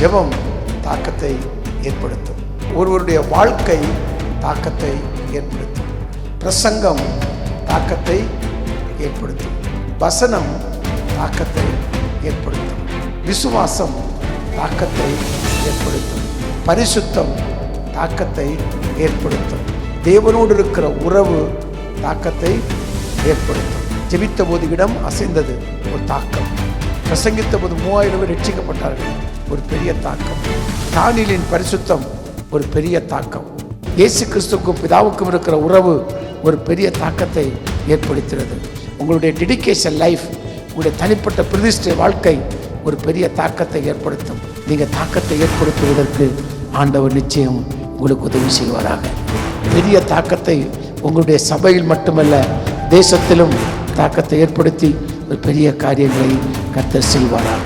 ஜெபம் தாக்கத்தை ஏற்படுத்தும். ஒருவருடைய வாழ்க்கை தாக்கத்தை ஏற்படுத்தும். பிரசங்கம் தாக்கத்தை ஏற்படுத்தும். வசனம் தாக்கத்தை ஏற்படுத்தும். விசுவாசம் தாக்கத்தை ஏற்படுத்தும். பரிசுத்தம் தாக்கத்தை ஏற்படுத்தும். தேவனோடு இருக்கிற உறவு தாக்கத்தை ஏற்படுத்தும். ஜெபித்த போது இடம் அசைந்தது, ஒரு தாக்கம். பிரசங்கித்த போது 3000 பேர் ரட்சிக்கப்பட்டார்கள், ஒரு பெரிய தாக்கம். தானியேலின் பரிசுத்தம் ஒரு பெரிய தாக்கம். இயேசு கிறிஸ்துவுக்கும் பிதாவுக்கும் இருக்கிற உறவு ஒரு பெரிய தாக்கத்தை ஏற்படுத்துகிறது. உங்களுடைய டெடிகேஷன் லைஃப், உங்களுடைய தனிப்பட்ட பிரதிஷ்டை வாழ்க்கை ஒரு பெரிய தாக்கத்தை ஏற்படுத்தும். நீங்கள் தாக்கத்தை ஏற்படுத்துவதற்கு ஆண்டவர் நிச்சயம் உங்களுக்கு உதவி செய்வாராக. பெரிய தாக்கத்தை உங்களுடைய சபையில் மட்டுமல்ல, தேசத்திலும் தாக்கத்தை ஏற்படுத்தி ஒரு பெரிய காரியங்களை கர்த்தர் செய்வாராக.